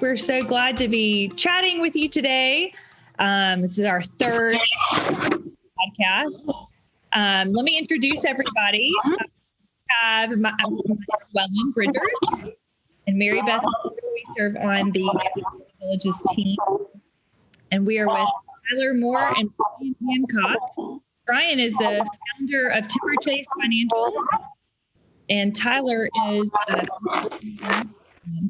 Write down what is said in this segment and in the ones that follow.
We're so glad to be chatting with you today. This is our third podcast. Let me introduce everybody. We have Wellon Bridger and Mary Beth. We serve on the Mwana Villages team. And we are with Tyler Moore and Bryan Hancock. Bryan is the founder of Timberchase Financial, and Tyler is a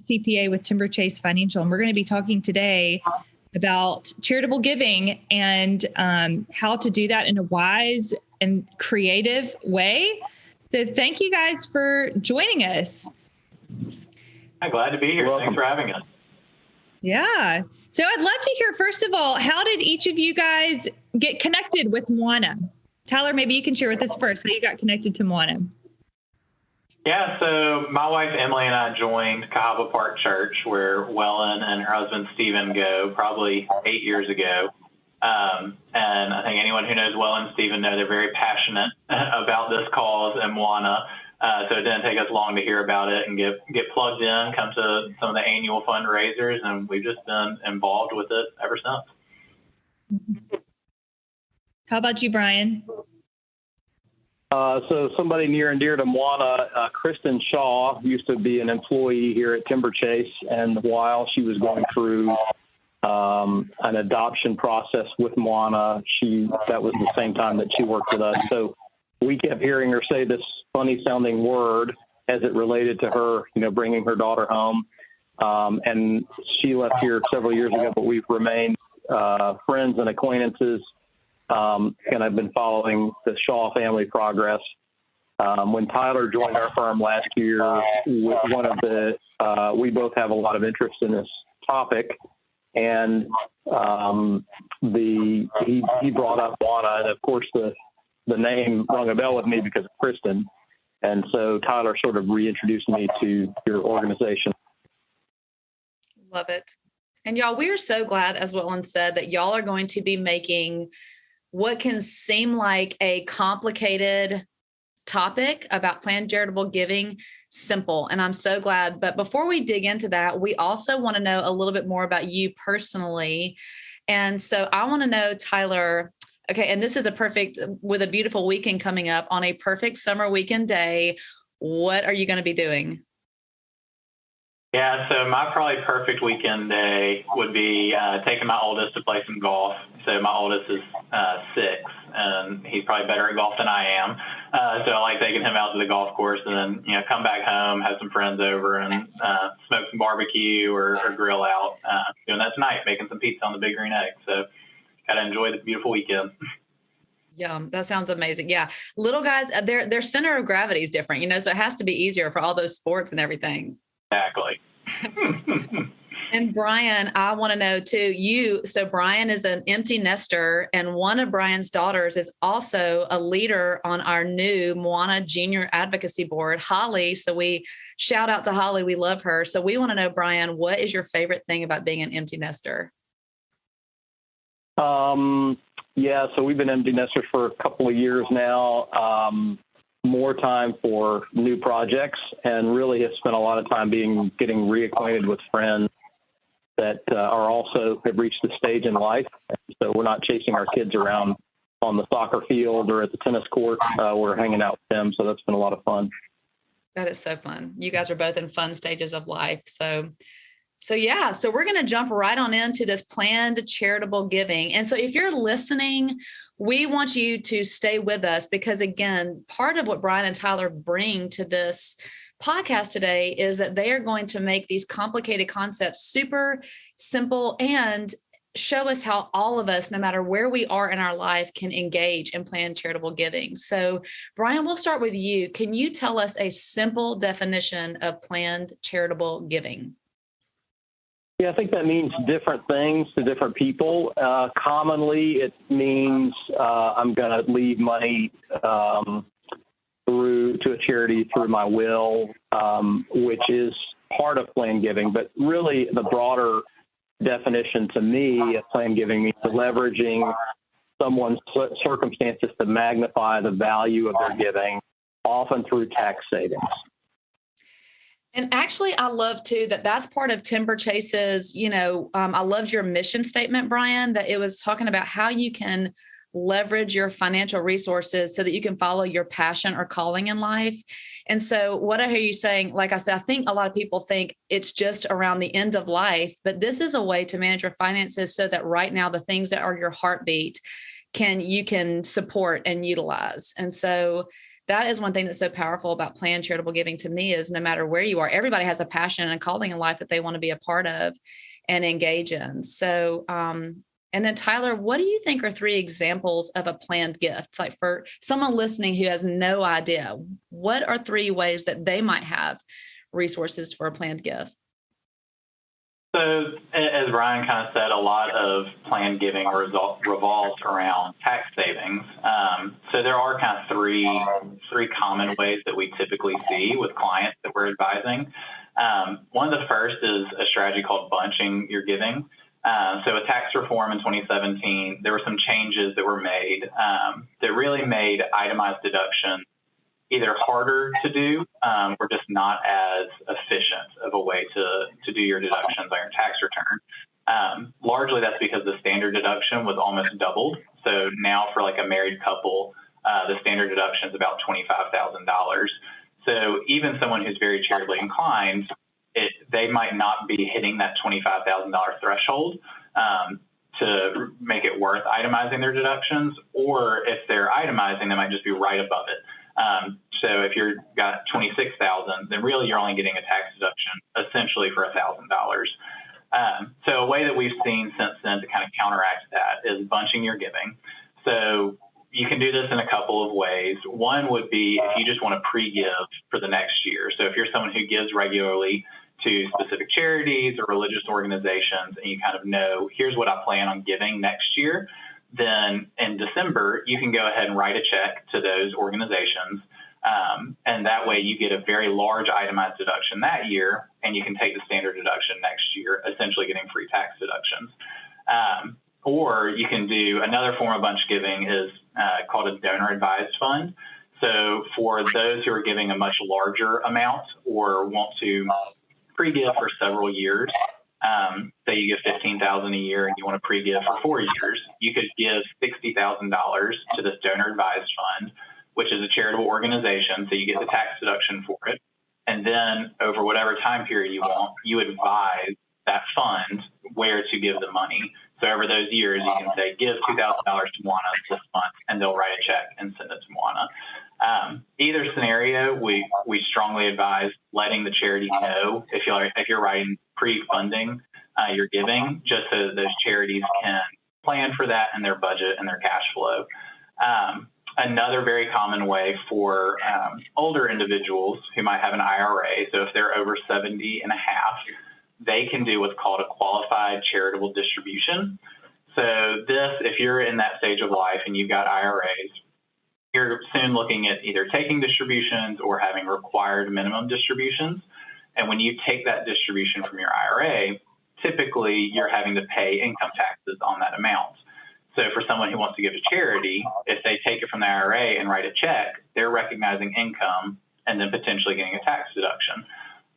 CPA with Timberchase Financial. And we're going to be talking today about charitable giving and how to do that in a wise and creative way. So thank you guys for joining us. I'm glad to be here. Thanks for having us. Yeah. So I'd love to hear, first of all, how did each of you guys get connected with Mwana? Tyler, maybe you can share with us first how you got connected to Mwana. Yeah, so my wife Emily and I joined Cahaba Park Church, where Wellon and her husband Stephen go, probably 8 years ago. And I think anyone who knows Wellon and Stephen know they're very passionate about this cause and Mwana. So it didn't take us long to hear about it and get plugged in, come to some of the annual fundraisers, and we've just been involved with it ever since. How about you, Bryan? So somebody near and dear to Mwana, Kristen Shaw, used to be an employee here at Timberchase, and while she was going through an adoption process with Mwana, that was the same time that she worked with us. So we kept hearing her say this funny-sounding word as it related to her, bringing her daughter home. And she left here several years ago, but we've remained friends and acquaintances. And I've been following the Shaw family progress. When Tyler joined our firm last year, we both have a lot of interest in this topic, and he brought up Mwana, and of course the name rung a bell with me because of Kristen, and so Tyler sort of reintroduced me to your organization. Love it. And y'all, we are so glad, as Wellon said, that y'all are going to be making what can seem like a complicated topic about planned charitable giving simple. And I'm so glad. But before we dig into that, we also want to know a little bit more about you personally. And so I want to know, Tyler, okay, and this is with a beautiful weekend coming up, on a perfect summer weekend day, what are you going to be doing? Yeah, so my probably perfect weekend day would be taking my oldest to play some golf. So my oldest is 6, and he's probably better at golf than I am. So I like taking him out to the golf course and then, come back home, have some friends over, and smoke some barbecue or grill out. Doing that tonight, making some pizza on the Big Green Egg. So got to enjoy the beautiful weekend. Yeah, that sounds amazing. Yeah, little guys, their center of gravity is different, so it has to be easier for all those sports and everything. Exactly. And Bryan, I want to know too, so Bryan is an empty nester, and one of Bryan's daughters is also a leader on our new Mwana Junior Advocacy Board, Holly. So we shout out to Holly. We love her. So we want to know, Bryan, what is your favorite thing about being an empty nester? Yeah, so we've been empty nesters for a couple of years now. More time for new projects, and really have spent a lot of time getting reacquainted with friends that have reached the stage in life. So we're not chasing our kids around on the soccer field or at the tennis court. We're hanging out with them. So that's been a lot of fun. That is so fun. You guys are both in fun stages of life. So yeah, so we're going to jump right on into this planned charitable giving. And so if you're listening, we want you to stay with us, because again, part of what Bryan and Tyler bring to this podcast today is that they are going to make these complicated concepts super simple and show us how all of us, no matter where we are in our life, can engage in planned charitable giving. So Bryan, we'll start with you. Can you tell us a simple definition of planned charitable giving? Yeah, I think that means different things to different people. Commonly, it means I'm going to leave money through to a charity through my will, which is part of planned giving. But really, the broader definition to me of planned giving means leveraging someone's circumstances to magnify the value of their giving, often through tax savings. And actually, I love too that that's part of Timberchase's, I loved your mission statement, Bryan, that it was talking about how you can leverage your financial resources so that you can follow your passion or calling in life. And so what I hear you saying, like I said, I think a lot of people think it's just around the end of life, but this is a way to manage your finances so that right now the things that are your heartbeat you can support and utilize. And so that is one thing that's so powerful about planned charitable giving to me is no matter where you are, everybody has a passion and a calling in life that they want to be a part of and engage in. So, and then Tyler, what do you think are 3 examples of a planned gift? It's like for someone listening who has no idea, what are 3 ways that they might have resources for a planned gift? So as Bryan kind of said, a lot of planned giving revolves around tax savings. So there are kind of three common ways that we typically see with clients that we're advising. One of the first is a strategy called bunching your giving. So with tax reform in 2017, there were some changes that were made that really made itemized deduction either harder to do or just not as efficient of a way to do your deductions on your tax return. Largely that's because the standard deduction was almost doubled. So now for like a married couple, the standard deduction is about $25,000. So even someone who's very charitably inclined, they might not be hitting that $25,000 threshold to make it worth itemizing their deductions, or if they're itemizing, they might just be right above it. So if you've got $26,000, then really you're only getting a tax deduction essentially for $1,000. So a way that we've seen since then to kind of counteract that is bunching your giving. So you can do this in a couple of ways. One would be if you just want to pre-give for the next year. So if you're someone who gives regularly to specific charities or religious organizations and you kind of know, here's what I plan on giving next year, then in December, you can go ahead and write a check to those organizations. And that way you get a very large itemized deduction that year, and you can take the standard deduction next year, essentially getting free tax deductions. Or you can do another form of bunch giving is called a donor advised fund. So for those who are giving a much larger amount or want to pre-give for several years, say you give $15,000 a year and you want to pre-give for 4 years, you could give $60,000 to this donor advised fund, which is a charitable organization. So you get the tax deduction for it. And then over whatever time period you want, you advise that fund where to give the money. So over those years, you can say, give $2,000 to Mwana this month, and they'll write a check and send it to Mwana. Either scenario, we strongly advise letting the charity know if you're writing pre-funding your giving, just so that those charities can plan for that in their budget and their cash flow. Another very common way for older individuals who might have an IRA, so if they're over 70 and a half, they can do what's called a qualified charitable distribution. So this, if you're in that stage of life and you've got IRAs, you're soon looking at either taking distributions or having required minimum distributions. And when you take that distribution from your IRA, typically you're having to pay income taxes on that amount. So for someone who wants to give to charity, if they take it from the IRA and write a check, they're recognizing income and then potentially getting a tax deduction.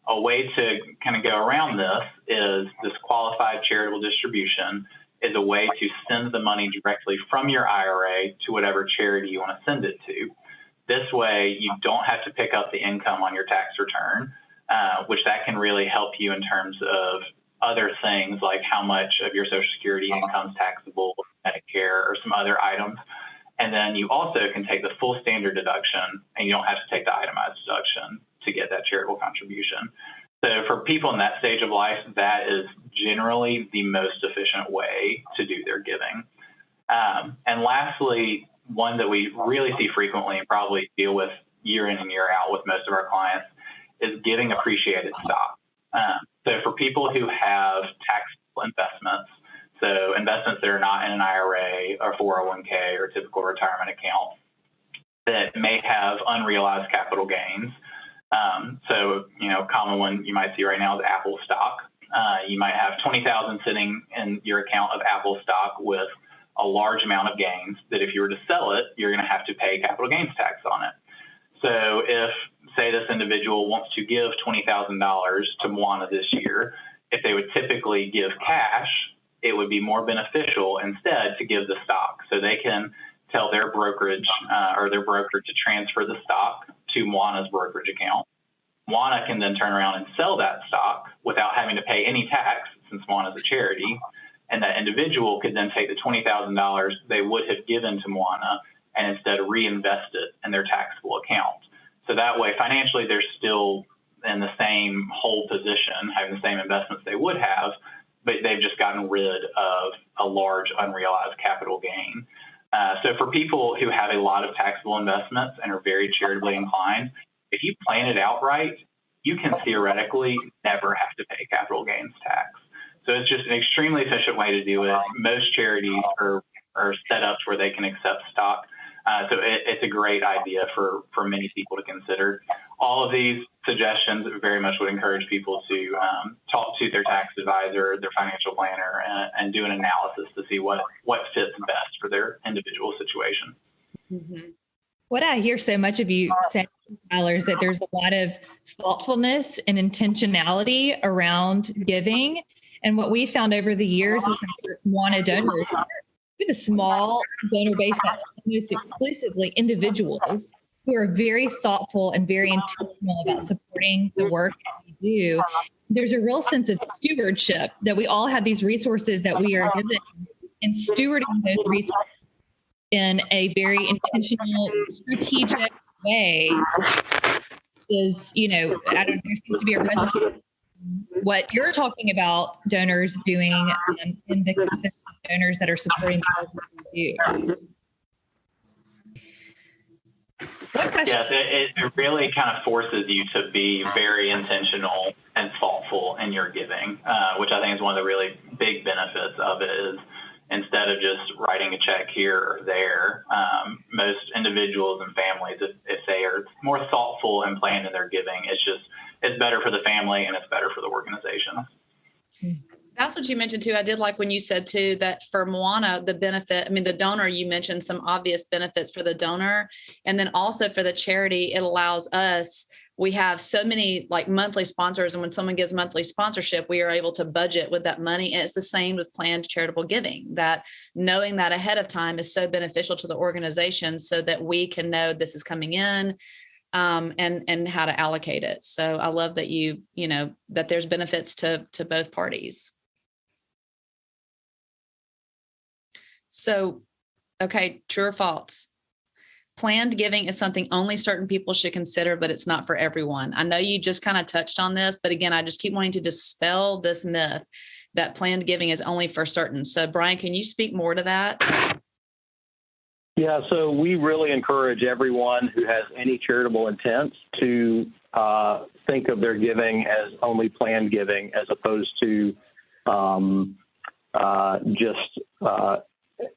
A way to kind of go around this is this qualified charitable distribution is a way to send the money directly from your IRA to whatever charity you want to send it to. This way, you don't have to pick up the income on your tax return, which that can really help you in terms of other things like how much of your Social Security income is taxable, Medicare, or some other items. And then you also can take the full standard deduction, and you don't have to take the itemized deduction to get that charitable contribution. So for people in that stage of life, that is generally the most efficient way to do their giving. And lastly, one that we really see frequently and probably deal with year in and year out with most of our clients is giving appreciated stock. So for people who have taxable investments, so investments that are not in an IRA or 401k or typical retirement account that may have unrealized capital gains. So, common one you might see right now is Apple stock. You might have $20,000 sitting in your account of Apple stock with a large amount of gains that if you were to sell it, you're going to have to pay capital gains tax on it. So if, say, this individual individual wants to give $20,000 to Mwana this year, if they would typically give cash, it would be more beneficial instead to give the stock. So they can tell their brokerage or their broker to transfer the stock to Mwana's brokerage account. Mwana can then turn around and sell that stock without having to pay any tax, since Mwana is a charity. And that individual could then take the $20,000 they would have given to Mwana and instead reinvest it in their taxable account. So that way, financially, they're still in the same whole position, having the same investments they would have, but they've just gotten rid of a large unrealized capital gain. So for people who have a lot of taxable investments and are very charitably inclined, if you plan it out right, you can theoretically never have to pay capital gains tax. So it's just an extremely efficient way to do it. Most charities are set up where they can accept stock. So it's a great idea for many people to consider. All of these suggestions very much would encourage people to talk to their tax advisor, their financial planner, and do an analysis to see what fits best for their individual situation. Mm-hmm. What I hear so much of you say, Tyler, is that there's a lot of thoughtfulness and intentionality around giving. And what we found over the years with Mwana donors, we have a small donor base that's almost exclusively individuals who are very thoughtful and very intentional about supporting the work that we do. There's a real sense of stewardship that we all have these resources that we are given, and stewarding those resources in a very intentional, strategic way is, I don't know, there seems to be a resonance. What you're talking about donors doing and the donors that are supporting the work that we do. Yes, it really kind of forces you to be very intentional and thoughtful in your giving, which I think is one of the really big benefits of it is instead of just writing a check here or there, most individuals and families, if they are more thoughtful and planned in their giving, it's better for the family and it's better for the organization. That's what you mentioned too. I did like when you said too, that for Mwana, the benefit, the donor, you mentioned some obvious benefits for the donor. And then also for the charity, it allows us, we have so many like monthly sponsors. And when someone gives monthly sponsorship, we are able to budget with that money. And it's the same with planned charitable giving, that knowing that ahead of time is so beneficial to the organization so that we can know this is coming in. And how to allocate it. So I love that that there's benefits to both parties. So, okay, true or false? Planned giving is something only certain people should consider, but it's not for everyone. I know you just kind of touched on this, but again, I just keep wanting to dispel this myth that planned giving is only for certain. So Bryan, can you speak more to that? Yeah, so we really encourage everyone who has any charitable intent to think of their giving as only planned giving as opposed to just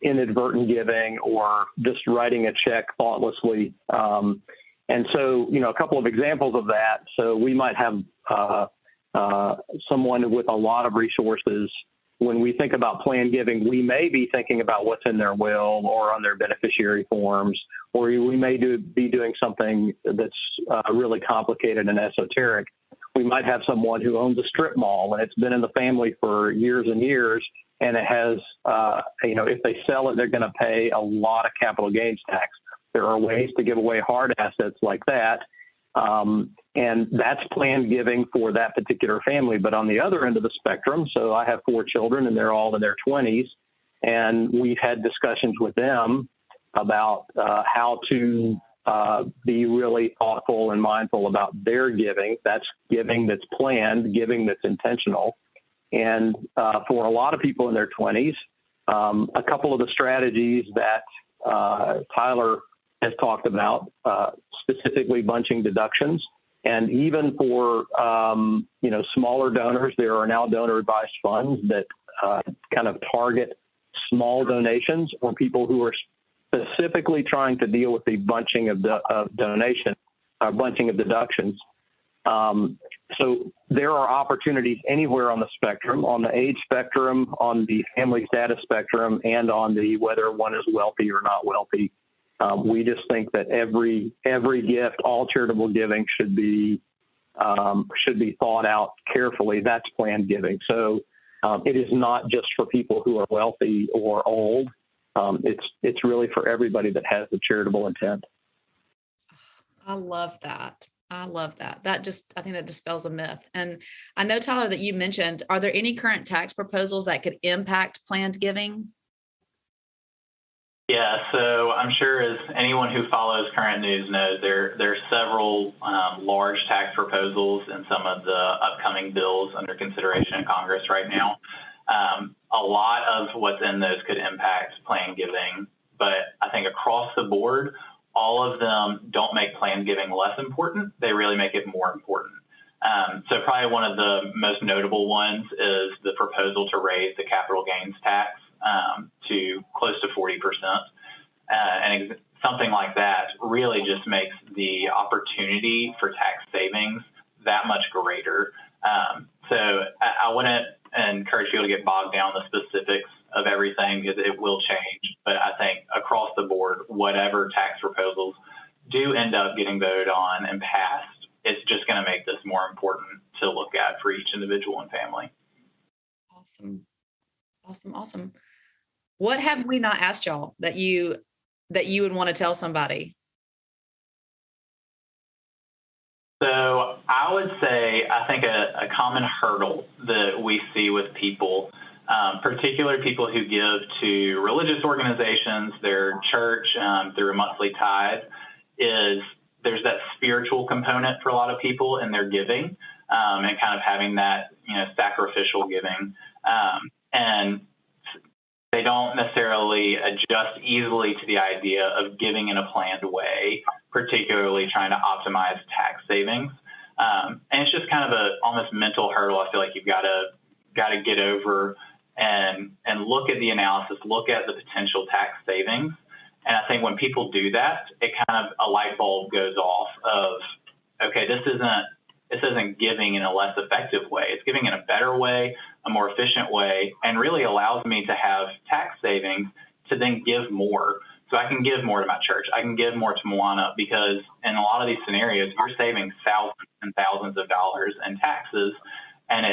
inadvertent giving or just writing a check thoughtlessly. And so, a couple of examples of that. So we might have someone with a lot of resources. When we think about planned giving, we may be thinking about what's in their will or on their beneficiary forms, or we may be doing something that's really complicated and esoteric. We might have someone who owns a strip mall and it's been in the family for years and years, and it has, if they sell it, they're going to pay a lot of capital gains tax. There are ways to give away hard assets like that. And that's planned giving for that particular family. But on the other end of the spectrum, so I have 4 children and they're all in their 20s, and we've had discussions with them about how to be really thoughtful and mindful about their giving. That's giving that's planned, giving that's intentional. And for a lot of people in their 20s, a couple of the strategies that Tyler has talked about, specifically bunching deductions. And even for, smaller donors, there are now donor advised funds that kind of target small donations or people who are specifically trying to deal with the bunching of bunching of deductions. So there are opportunities anywhere on the spectrum, on the age spectrum, on the family status spectrum, and on the whether one is wealthy or not wealthy. We just think that every gift, all charitable giving should be should be thought out carefully. That's planned giving. So it is not just for people who are wealthy or old. It's really for everybody that has the charitable intent. I love that. I love that. I think that dispels a myth. And I know, Tyler, that you mentioned, are there any current tax proposals that could impact planned giving? Yeah, so I'm sure as anyone who follows current news knows, there are several large tax proposals in some of the upcoming bills under consideration in Congress right now. A lot of what's in those could impact planned giving, but I think across the board, all of them don't make planned giving less important. They really make it more important. So probably one of the most notable ones is the proposal to raise the capital gains tax to close to 40%. And something like that really just makes the opportunity for tax savings that much greater. So I wouldn't encourage people to get bogged down in the specifics of everything, because it will change. But I think across the board, whatever tax proposals do end up getting voted on and passed, it's just going to make this more important to look at for each individual and family. Awesome. Awesome. Awesome. What have we not asked y'all that you would want to tell somebody? So I would say, I think a common hurdle that we see with people, particularly people who give to religious organizations, their church, through a monthly tithe, is there's that spiritual component for a lot of people in their giving, and kind of having that, sacrificial giving. And they don't necessarily adjust easily to the idea of giving in a planned way, particularly trying to optimize tax savings. And it's just kind of a almost mental hurdle I feel like you've got to get over and look at the analysis, look at the potential tax savings. And I think when people do that, it kind of a light bulb goes off of, okay, this isn't giving in a less effective way. It's giving in a better way, a more efficient way, and really allows me to have tax savings to then give more. So I can give more to my church. I can give more to Mwana, because in a lot of these scenarios, you're saving thousands and thousands of dollars in taxes. And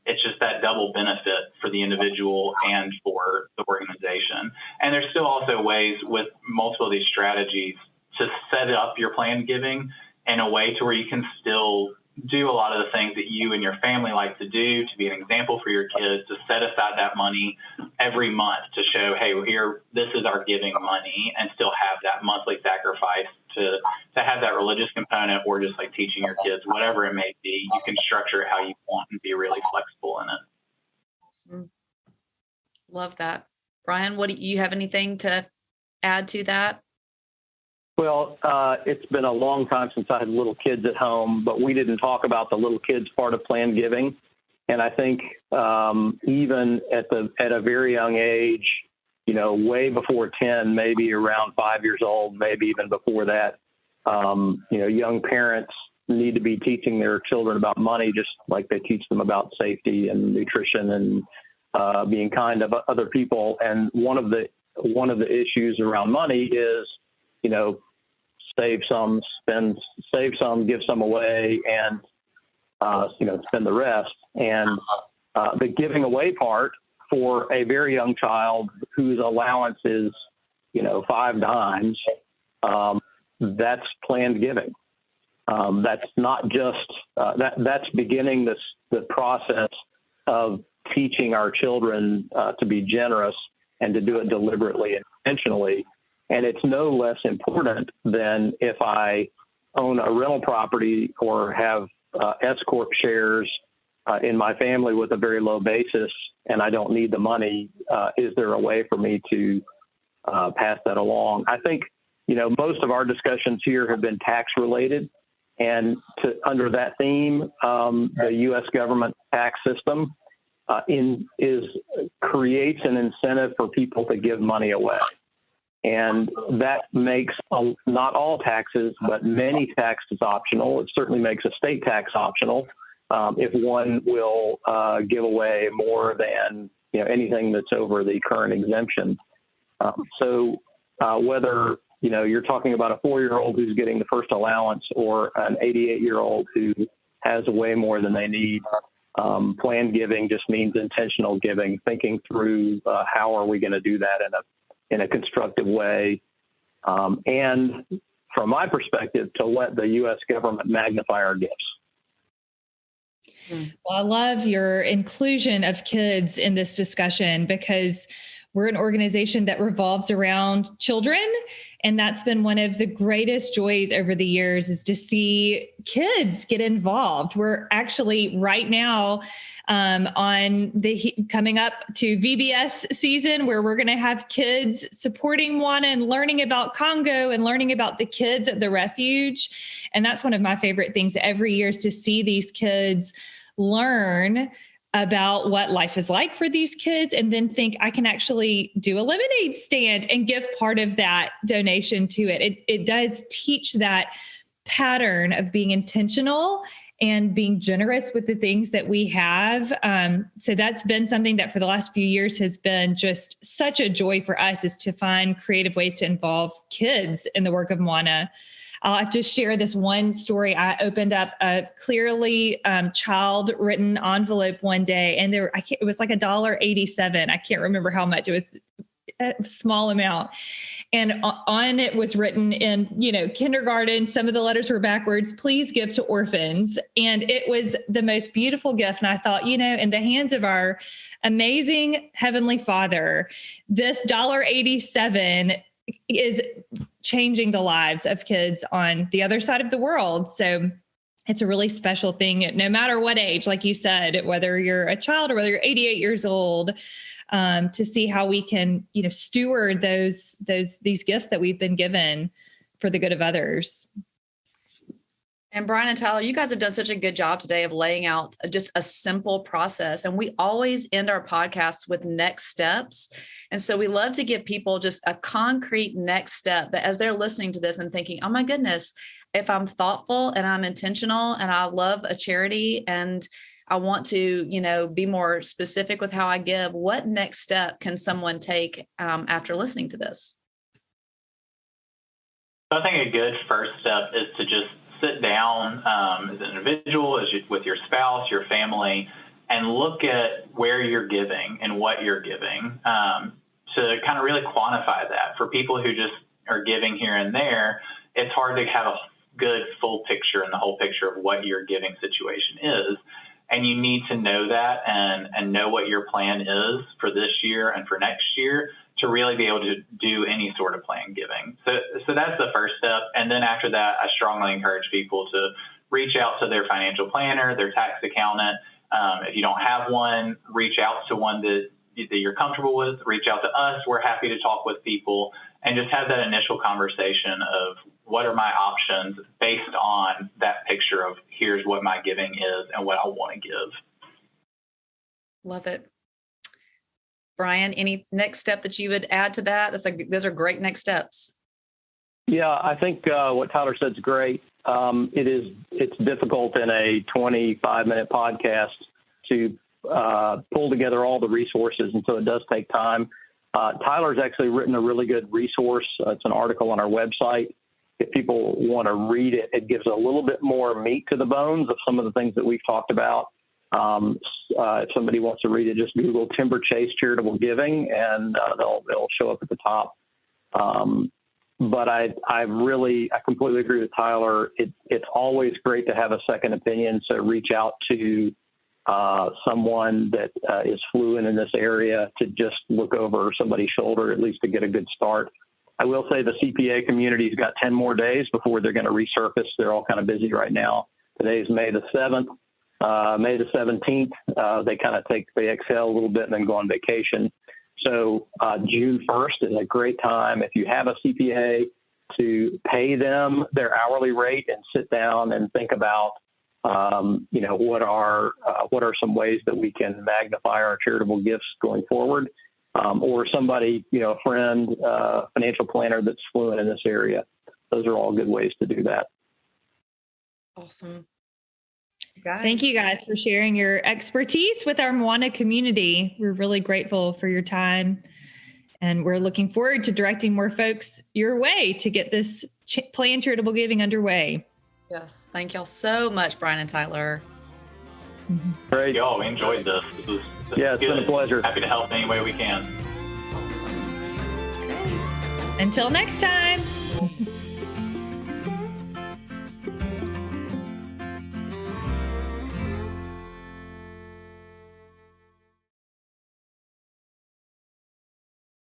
it's just that double benefit for the individual and for the organization. And there's still also ways with multiple of these strategies to set up your planned giving in a way to where you can still do a lot of the things that you and your family like to do, to be an example for your kids, to set aside that money every month to show, hey, here, this is our giving money, and still have that monthly sacrifice to have that religious component, or just like teaching your kids, whatever it may be. You can structure it how you want and be really flexible in it. Awesome. Love that. Bryan, do you have anything to add to that? Well, it's been a long time since I had little kids at home, but we didn't talk about the little kids part of planned giving. And I think even at a very young age, way before 10, maybe around 5 years old, maybe even before that, young parents need to be teaching their children about money, just like they teach them about safety and nutrition and being kind to other people. And one of the issues around money is, save some, give some away, and, spend the rest. And the giving away part for a very young child whose allowance is, 5 dimes, that's planned giving. That's not just, that's beginning the process of teaching our children to be generous and to do it deliberately and intentionally. And it's no less important than if I own a rental property or have S Corp shares in my family with a very low basis, and I don't need the money. Is there a way for me to pass that along? I think, most of our discussions here have been tax related, and under that theme, the U.S. government tax system creates an incentive for people to give money away. And that makes not all taxes, but many taxes optional. It certainly makes a state tax optional if one will give away more than anything that's over the current exemption. So whether you're talking about a 4-year-old who's getting the first allowance, or an 88-year-old who has way more than they need. Planned giving just means intentional giving, thinking through how are we going to do that in a constructive way. And from my perspective, to let the U.S. government magnify our gifts. Well, I love your inclusion of kids in this discussion, because we're an organization that revolves around children. And that's been one of the greatest joys over the years, is to see kids get involved. We're actually right now coming up to VBS season, where we're going to have kids supporting Mwana and learning about Congo and learning about the kids at the refuge. And that's one of my favorite things every year, is to see these kids learn about what life is like for these kids, and then think, I can actually do a lemonade stand and give part of that donation to it. It does teach that pattern of being intentional and being generous with the things that we have. So that's been something that for the last few years has been just such a joy for us, is to find creative ways to involve kids in the work of Mwana. I'll have to share this one story. I opened up a clearly child-written envelope one day, and it was like $1.87. I can't remember how much. It was a small amount. And on it was written in, kindergarten. Some of the letters were backwards. Please give to orphans. And it was the most beautiful gift. And I thought, in the hands of our amazing Heavenly Father, this $1.87 is changing the lives of kids on the other side of the world. So it's a really special thing, no matter what age, like you said, whether you're a child or whether you're 88 years old, to see how we can, steward these gifts that we've been given for the good of others. And Bryan and Tyler, you guys have done such a good job today of laying out just a simple process. And we always end our podcasts with next steps. And so we love to give people just a concrete next step that as they're listening to this and thinking, oh my goodness, if I'm thoughtful and I'm intentional and I love a charity and I want to, be more specific with how I give, what next step can someone take after listening to this? I think a good first step is to just sit down as an individual, with your spouse, your family, and look at where you're giving and what you're giving, to kind of really quantify that. For people who just are giving here and there, it's hard to have a good full picture and the whole picture of what your giving situation is. And you need to know that and know what your plan is for this year and for next year to really be able to do any sort of planned giving. So that's the first step. And then after that, I strongly encourage people to reach out to their financial planner, their tax accountant. If you don't have one, reach out to one that you're comfortable with. Reach out to us. We're happy to talk with people and just have that initial conversation of what are my options based on that picture of here's what my giving is and what I want to give. Love it. Bryan, any next step that you would add to that? Those are great next steps. Yeah, I think what Tyler said is great. It's difficult in a 25-minute podcast to pull together all the resources, and so it does take time. Tyler's actually written a really good resource. It's an article on our website. If people want to read it, it gives a little bit more meat to the bones of some of the things that we've talked about. If somebody wants to read it, just Google Timberchase Charitable Giving, and they'll show up at the top. But I completely agree with Tyler. It's always great to have a second opinion. So reach out to someone that is fluent in this area to just look over somebody's shoulder, at least to get a good start. I will say the CPA community's got 10 more days before they're going to resurface. They're all kind of busy right now. Today's May the 7th. May the 17th, they kind of they exhale a little bit and then go on vacation. So June 1st is a great time, if you have a CPA, to pay them their hourly rate and sit down and think about, what are some ways that we can magnify our charitable gifts going forward, or somebody, a friend, financial planner that's fluent in this area. Those are all good ways to do that. Awesome. Thank you guys for sharing your expertise with our Mwana community. We're really grateful for your time, and we're looking forward to directing more folks your way to get this planned charitable giving underway. Yes. Thank y'all so much, Bryan and Tyler. Great. Y'all, we enjoyed this. This Yeah, is it's been a pleasure. Happy to help any way we can. Until next time.